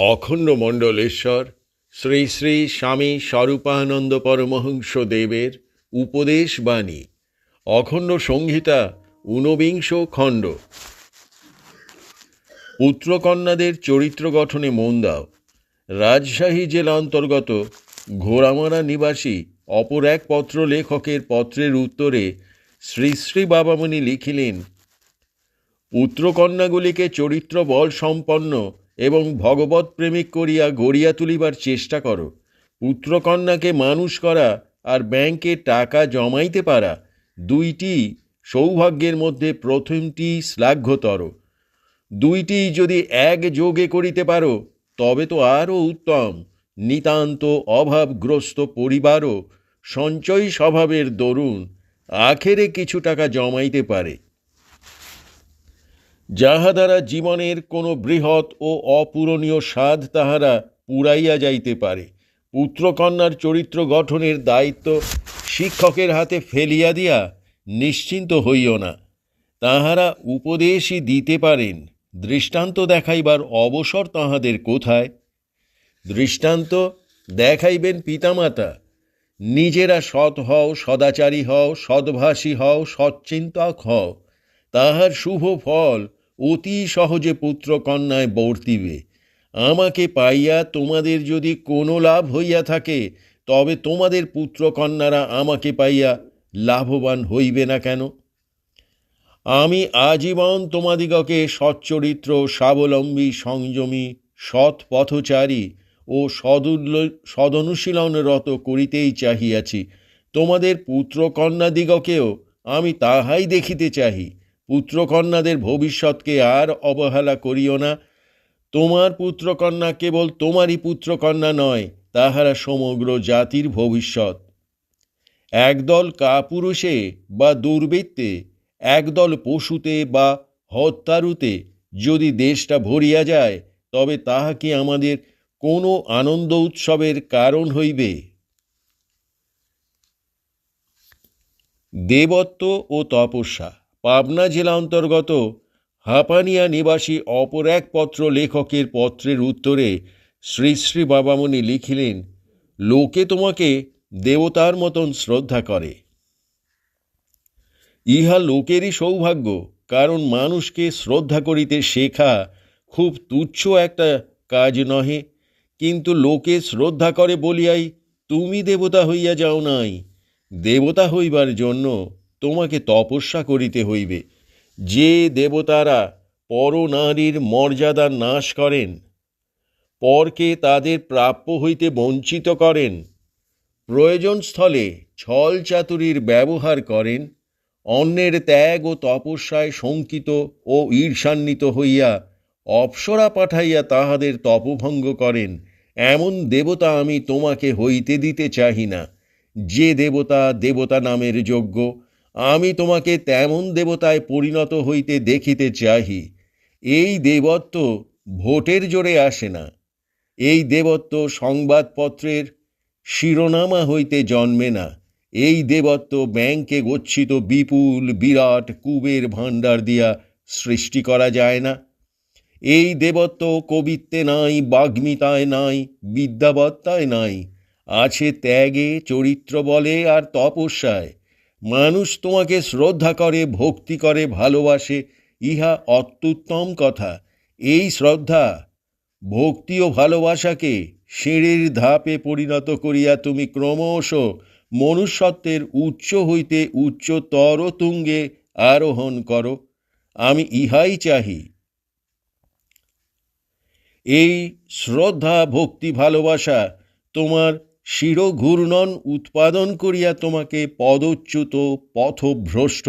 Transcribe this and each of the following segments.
অখণ্ড মণ্ডলেশ্বর শ্রী শ্রী স্বামী স্বরূপানন্দ পরমহংস দেবের উপদেশ বাণী, অখণ্ড সংহিতা, ঊনবিংশ খণ্ড। পুত্রকন্যাদের চরিত্র গঠনে মন দাও। রাজশাহী জেলা অন্তর্গত ঘোড়ামারা নিবাসী অপর এক পত্র লেখকের পত্রের উত্তরে শ্রী শ্রী বাবামণি লিখিলেন, পুত্রকন্যাগুলিকে চরিত্র বল সম্পন্ন এবং ভগবৎ প্রেমিক করিয়া গড়িয়া তুলিবার চেষ্টা করো। পুত্রকন্যাকে মানুষ করা আর ব্যাংকে টাকা জমাইতে পারা দুইটি সৌভাগ্যের মধ্যে প্রথমটি শ্লাঘ্যতর। দুইটি যদি এক যোগে করিতে পারো তবে তো আরও উত্তম। নিতান্ত অভাবগ্রস্ত পরিবারও সঞ্চয়ী স্বভাবের দরুন আখেরে কিছু টাকা জমাইতে পারে, যাহা দ্বারা জীবনের কোনো বৃহৎ ও অপূরণীয় স্বাদ তাহারা পুরাইয়া যাইতে পারে। পুত্রকন্যার চরিত্র গঠনের দায়িত্ব শিক্ষকের হাতে ফেলিয়া দিয়া নিশ্চিন্ত হইও না। তাহারা উপদেশই দিতে পারেন, দৃষ্টান্ত দেখাইবার অবসর তাহাদের কোথায়? দৃষ্টান্ত দেখাইবেন পিতামাতা। নিজেরা সৎ হও, সদাচারী হও, সদ্ভাষী হও, সচ্চিন্তক হও, তাহার শুভ ফল অতি সহজে পুত্রকন্যায় বর্তিবে। আমাকে পাইয়া তোমাদের যদি কোনো লাভ হইয়া থাকে তবে তোমাদের পুত্রকন্যারা আমাকে পাইয়া লাভবান হইবে না কেন? আমি আজীবন তোমাদিগকে সচ্চরিত্র, স্বাবলম্বী, সংযমী, সৎ পথচারী ও সদনুশীলনরত করিতেই চাহিয়াছি। তোমাদের পুত্রকন্যাদিগকেও আমি তাহাই দেখিতে চাহি। পুত্রকন্যাদের ভবিষ্যৎকে আর অবহেলা করিও না। তোমার পুত্রকন্যা কেবল তোমারই পুত্রকন্যা নয়, তাহারা সমগ্র জাতির ভবিষ্যৎ। একদল কাপুরুষে বা দুর্বৃত্তে, একদল পশুতে বা হত্যারুতে যদি দেশটা ভরিয়া যায় তবে তাহা কি আমাদের কোনো আনন্দ উৎসবের কারণ হইবে? দেবত্ব ও তপস্যা। পাবনা জেলা অন্তর্গত হাপানিয়া নিবাসী অপর এক পত্র লেখকের পত্রের উত্তরে শ্রী শ্রী বাবামণি লিখিলেন, লোকে তোমাকে দেবতার মতন শ্রদ্ধা করে। ইহা লোকেরই সৌভাগ্য, কারণ মানুষকে শ্রদ্ধা করিতে শেখা খুব তুচ্ছ একটা কাজ নহে। কিন্তু লোকে শ্রদ্ধা করে বলিয়াই তুমি দেবতা হইয়া যাও নাই। দেবতা হইবার জন্য তোমাকে তপস্যা করিতে হইবে। যে দেবতারা পরনারীর মর্যাদা নাশ করেন, পরকে তাদের প্রাপ্য হইতে বঞ্চিত করেন, প্রয়োজনস্থলে ছল চাতুরীর ব্যবহার করেন, অন্যের ত্যাগ ও তপস্যায় শঙ্কিত ও ঈর্ষান্বিত হইয়া অপ্সরা পাঠাইয়া তাহাদের তপভঙ্গ করেন, এমন দেবতা আমি তোমাকে হইতে দিতে চাহি না। যে দেবতা দেবতা নামের যোগ্য, আমি তোমাকে তেমন দেবতায় পরিণত হইতে দেখিতে চাহি। এই দেবত্ব ভোটের জোরে আসে না। এই দেবত্ব সংবাদপত্রের শিরোনামা হইতে জন্মে না। এই দেবত্ব ব্যাংকে গচ্ছিত বিপুল বিরাট কুবের ভাণ্ডার দিয়া সৃষ্টি করা যায় না। এই দেবত্ব কবিত্বে নাই, বাগ্মিতায় নাই, বিদ্যাবত্তায় নাই, আছে ত্যাগে, চরিত্র বলে আর তপস্যায়। মানুষ তোমাকে শ্রদ্ধা করে, ভক্তি করে, ভালোবাসে, ইহা অত্যুত্তম কথা। এই শ্রদ্ধা, ভক্তি ও ভালোবাসাকে সিঁড়ির ধাপে পরিণত করিয়া তুমি ক্রমশ মনুষ্যত্বের উচ্চ হইতে উচ্চতর তুঙ্গে আরোহণ করো। আমি ইহাই চাহি। এই শ্রদ্ধা, ভক্তি, ভালোবাসা তোমার শিরঘূর্ণন উৎপাদন করিয়া তোমাকে পদচ্যুত, পথভ্রষ্ট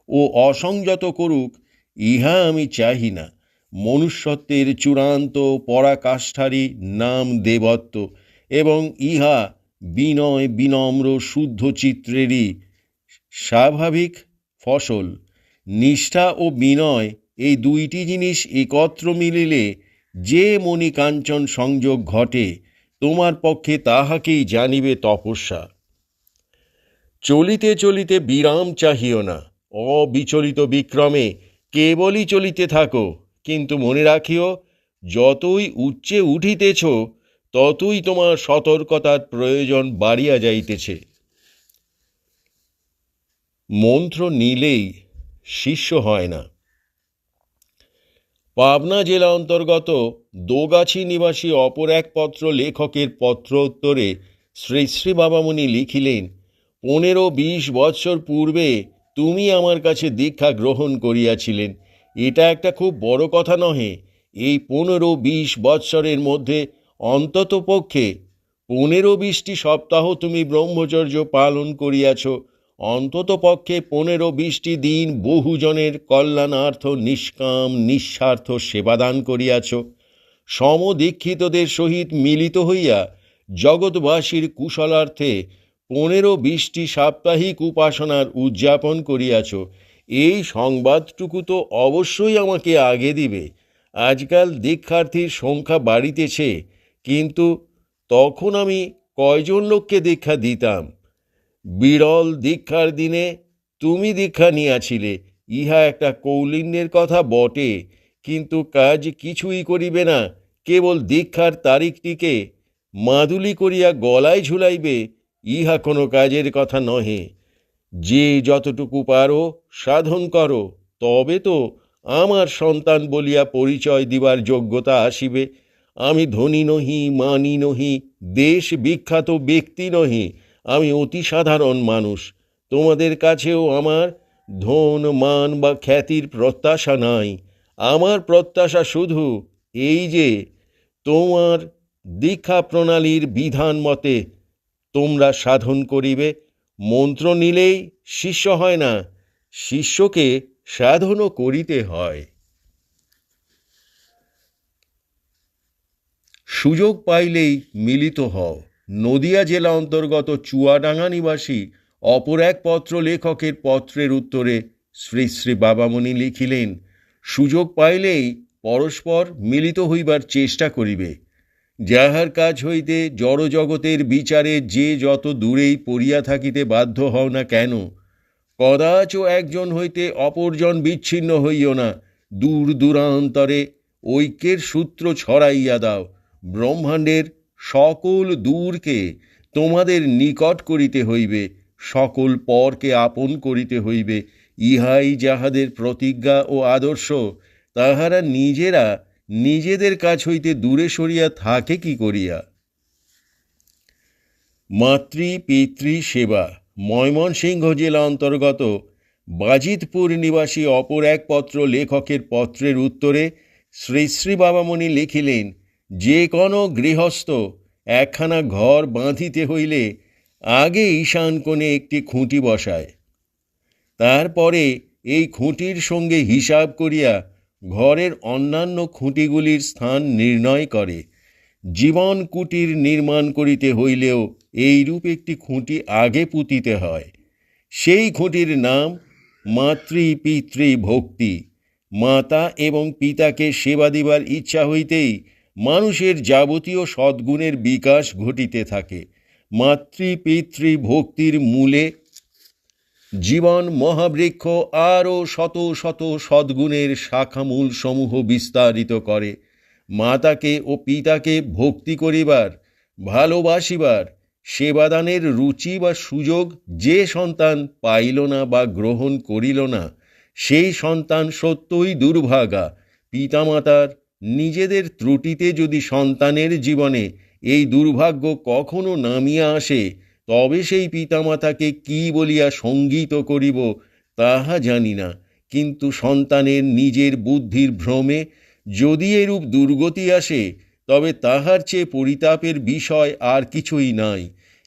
ও অসংযত করুক, ইহা আমি চাহি না। মনুষ্যত্বের চূড়ান্ত পরাকাষ্ঠারই নাম দেবত্ব, এবং ইহা বিনয়, বিনম্র, শুদ্ধ চিত্রেরই স্বাভাবিক ফসল। নিষ্ঠা ও বিনয় এই দুইটি জিনিস একত্র মিলিলে যে মণিকাঞ্চন সংযোগ ঘটে, তোমার পক্ষে তাহাকেই জানিবে তপস্যা। চলিতে চলিতে বিরাম চাহিও না। অবিচলিত বিক্রমে কেবলই চলিতে থাকো, কিন্তু মনে রাখিও, যতই উচ্চে উঠিতেছ ততই তোমার সতর্কতার প্রয়োজন বাড়িয়া যাইতেছে। মন্ত্র নিলেই শিষ্য হয় না। পাবনা জেলা অন্তর্গত দোগাছি নিবাসী অপর এক পত্র লেখকের পত্র উত্তরে শ্রী শ্রী বাবামণি লিখিলেন, 15-20 বৎসর পূর্বে তুমি আমার কাছে দীক্ষা গ্রহণ করিয়াছিলেন। এটা একটা খুব বড় কথা নহে। এই 15-20 বৎসরের মধ্যে অন্তত পক্ষে 15-20টি সপ্তাহ তুমি ব্রহ্মচর্য পালন করিয়াছ। অন্তত পক্ষে 15-20টি দিন বহুজনের কল্যাণার্থ নিষ্কাম নিঃস্বার্থ সেবাদান করিয়াছ। সমদীক্ষিতদের সহিত মিলিত হইয়া জগৎবাসীর কুশলার্থে 15-20টি সাপ্তাহিক উপাসনার উদযাপন করিয়াছ। এই সংবাদটুকু তো অবশ্যই আমাকে আগে দিবে। আজকাল দীক্ষার্থীর সংখ্যা বাড়িতেছে, কিন্তু তখন আমি কয়জন লোককে দীক্ষা দিতাম? বিরল দীক্ষার দিনে তুমি দীক্ষা নিয়াছিলে, ইহা একটা কৌলিন্যের কথা বটে, কিন্তু কাজ কিছুই করিবে না। কেবল দীক্ষার তারিখটিকে মাদুলি করিয়া গলায় ঝুলাইবে, ইহা কোনো কাজের কথা নহে। যে যতটুকু পারো সাধন করো, তবে তো আমার সন্তান বলিয়া পরিচয় দিবার যোগ্যতা আসিবে। আমি ধনী নহি, মানি নহি, দেশ বিখ্যাত ব্যক্তি নহি, আমি অতি সাধারণ মানুষ। তোমাদের কাছেও আমার ধন মান বা খ্যাতির প্রত্যাশা নাই। আমার প্রত্যাশা শুধু এই যে তোমার দীক্ষা প্রণালীর বিধান মতে তোমরা সাধন করিবে। মন্ত্র নিলেই শিষ্য হয় না, শিষ্যকে সাধনও করিতে হয়। সুযোগ পাইলেই মিলিত হও। নদিয়া জেলা অন্তর্গত চুয়াডাঙ্গা নিবাসী অপর এক পত্র লেখকের পত্রের উত্তরে শ্রী শ্রী বাবামণি লিখিলেন, সুযোগ পাইলেই পরস্পর মিলিত হইবার চেষ্টা করিবে। যাহার কাজ হইতে জড়জগতের বিচারে যে যত দূরেই পড়িয়া থাকিতে বাধ্য হও না কেন, কদাচ একজন হইতে অপরজন বিচ্ছিন্ন হইও না। দূর দূরান্তরে ঐক্যের সূত্র ছড়াইয়া দাও। ব্রহ্মাণ্ডের সকল দূরকে তোমাদের নিকট করিতে হইবে, সকল পরকে আপন করিতে হইবে। ইহাই যাহাদের প্রতিজ্ঞা ও আদর্শ, তাহারা নিজেরা নিজেদের কাছ হইতে দূরে সরিয়া থাকে কি করিয়া? মাতৃ পিতৃ সেবা। ময়মনসিংহ জেলা অন্তর্গত বাজিতপুর নিবাসী অপর এক পত্র লেখকের পত্রের উত্তরে শ্রী শ্রী বাবামণি লিখিলেন, যে কোনো গৃহস্থ একখানা ঘর বাঁধিতে হইলে আগে ঈশান কোণে একটি খুঁটি বসায়। তারপরে এই খুঁটির সঙ্গে হিসাব করিয়া ঘরের অন্যান্য খুঁটিগুলির স্থান নির্ণয় করে। জীবন কুটির নির্মাণ করিতে হইলেও এইরূপ একটি খুঁটি আগে পুঁতিতে হয়। সেই খুঁটির নাম মাতৃ পিতৃ ভক্তি। মাতা এবং পিতাকে সেবা দিবার ইচ্ছা হইতেই মানুষের যাবতীয় সদ্গুণের বিকাশ ঘটিতে থাকে। মাতৃ পিতৃ ভক্তির মূলে জীবন মহাবৃক্ষ আরও শত শত সদ্গুণের শাখামূল সমূহ বিস্তারিত করে। মাতাকে ও পিতাকে ভক্তি করিবার, ভালোবাসিবার, সেবাদানের রুচি বা সুযোগ যে সন্তান পাইল না বা গ্রহণ করিল না, সেই সন্তান সত্যই দুর্ভাগা। পিতামাতার নিজেদের ত্রুটিতে যদি সন্তানের জীবনে এই দুর্ভাগ্য কখনো নামিয়া আসে, তবে সেই পিতামাতাকে কি বলিয়া সঙ্গীত করিব তাহা জানি না। কিন্তু সন্তানের নিজের বুদ্ধির ভ্রমে যদি এরূপ দুর্গতি আসে, তবে তাহার চেয়ে পরিতাপের বিষয় আর কিছুই নাই।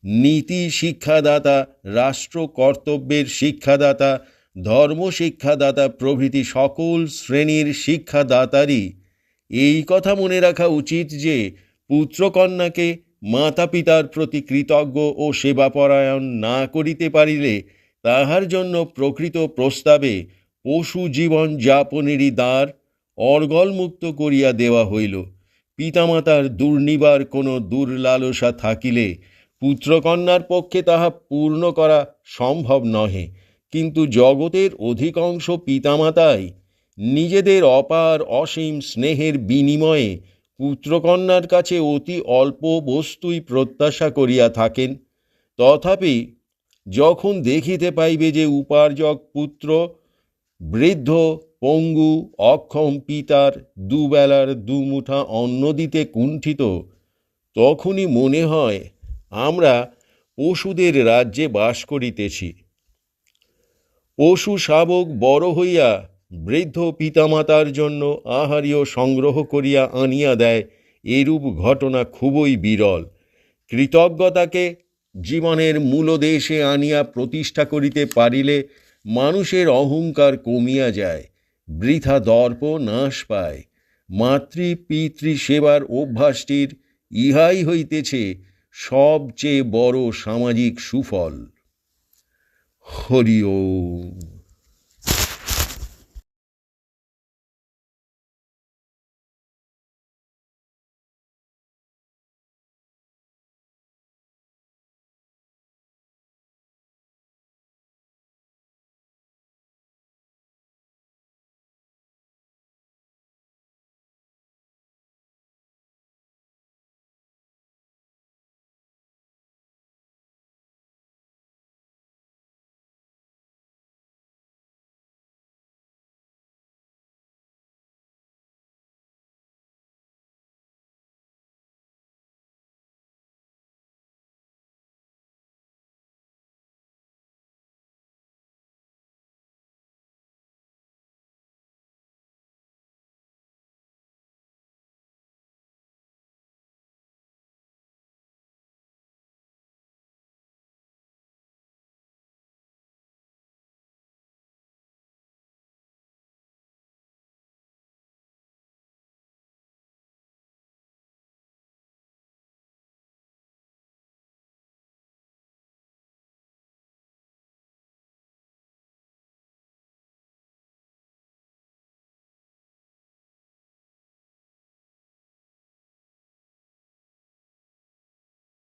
নীতি শিক্ষাদাতা, রাষ্ট্র কর্তব্যের শিক্ষাদাতা, ধর্ম শিক্ষাদাতা প্রভৃতি সকল শ্রেণীর শিক্ষাদাতারই এই কথা মনে রাখা উচিত যে পুত্রকন্যাকে মাতা পিতার প্রতি কৃতজ্ঞ ও সেবাপরায়ণ না করিতে পারিলে তাহার জন্য প্রকৃত প্রস্তাবে পশু জীবন যাপনেরই দ্বার অর্গলমুক্ত করিয়া দেওয়া হইল। পিতামাতার দুর্নিবার কোনো দুর্লালসা থাকিলে পুত্রকন্যার পক্ষে তাহা পূর্ণ করা সম্ভব নহে। কিন্তু জগতের অধিকাংশ পিতামাতাই নিজেদের অপার অসীম স্নেহের বিনিময়ে পুত্রকন্যার কাছে অতি অল্প বস্তুই প্রত্যাশা করিয়া থাকেন। তথাপি যখন দেখিতে পাইবে যে উপার্জক পুত্র বৃদ্ধ পঙ্গু অক্ষম পিতার দুবেলার দুমুঠা অন্ন দিতে কুণ্ঠিত, তখনই মনে হয় আমরা পশুদের রাজ্যে বাস করিতেছি। পশু শাবক বড় হইয়া বৃদ্ধ পিতামাতার জন্য আহার্য সংগ্রহ করিয়া আনিয়া দেয়, এরূপ ঘটনা খুবই বিরল। কৃতজ্ঞতাকে জীবনের মূলদেশে আনিয়া প্রতিষ্ঠা করিতে পারিলে মানুষের অহংকার কমিয়া যায়, বৃথা দর্প নাশ পায়। মাতৃ পিতৃ সেবার অভ্যাসটির ইহাই হইতেছে সবচেয়ে বড় সামাজিক সুফল। হরি ওম।